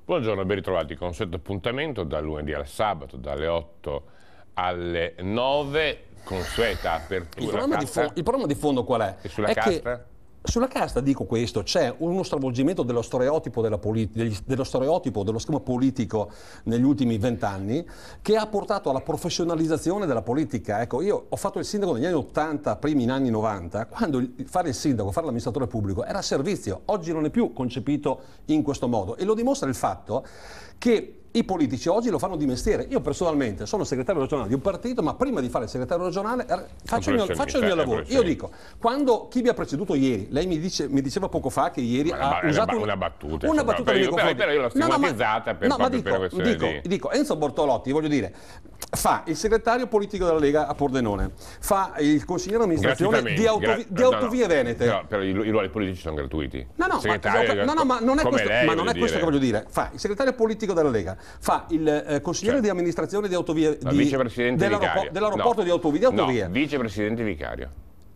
Buongiorno, ben ritrovati. Consueto appuntamento dal lunedì al sabato, dalle 8 alle 9, consueta apertura. Il problema di fondo qual è? E sulla È casta? che sulla casta, dico questo, c'è uno stravolgimento dello stereotipo dello schema politico negli ultimi 20 anni che ha portato alla professionalizzazione della politica. Ecco, io ho fatto il sindaco negli anni 80, primi anni 90, quando fare il sindaco, fare l'amministratore pubblico era servizio. Oggi non è più concepito in questo modo e lo dimostra il fatto che i politici oggi lo fanno di mestiere. Io personalmente sono segretario regionale di un partito, ma prima di fare il segretario regionale faccio il mio lavoro. Io dico, quando chi mi ha preceduto ieri, lei mi diceva poco fa che ieri ha usato una battuta. Una battuta nei miei confronti. Però io l'ho stigmatizzata dico, Enzo Bortolotti, voglio dire, fa il segretario politico della Lega a Pordenone, fa il consigliere amministrazione di Autovie Venete. No, però i ruoli politici sono gratuiti. Ma non è questo che voglio dire. Fa il segretario politico della Lega, fa il consigliere di amministrazione di Autovie, dell'aeroporto di Autovie. No, vicepresidente vicario.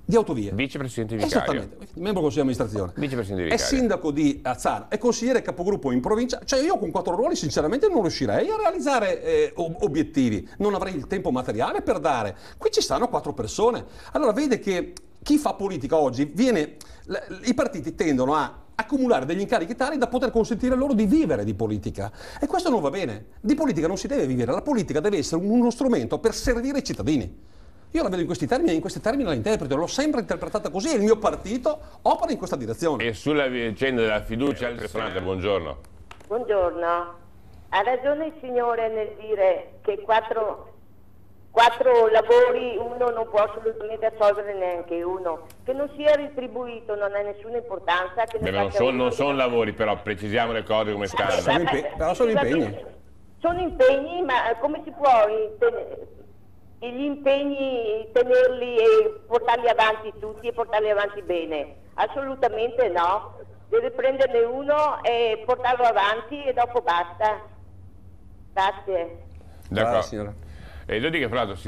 Di Autovie. Vicepresidente vicario. Esattamente, membro consiglio di amministrazione. Vicepresidente vicario. È sindaco di Azzara, è consigliere capogruppo in provincia. Cioè io con 4 ruoli sinceramente non riuscirei a realizzare obiettivi, non avrei il tempo materiale per dare. Qui ci stanno 4 persone. Allora vede che chi fa politica oggi i partiti tendono a accumulare degli incarichi tali da poter consentire loro di vivere di politica. E questo non va bene. Di politica non si deve vivere, la politica deve essere uno strumento per servire i cittadini. Io la vedo in questi termini e in questi termini la interpreto, l'ho sempre interpretata così e il mio partito opera in questa direzione. E sulla vicenda della fiducia al personale, buongiorno. Buongiorno. Ha ragione il signore nel dire che quattro lavori uno non può assolutamente assolvere neanche uno. Che non sia retribuito non ha nessuna importanza. Che non sono lavori, però precisiamo le cose come stanno. Però sono impegni. Sono impegni, ma come si può gli impegni tenerli e portarli avanti tutti e portarli avanti bene? Assolutamente no. Deve prenderne uno e portarlo avanti e dopo basta. Grazie. D'accordo. E io dico, fra l'altro,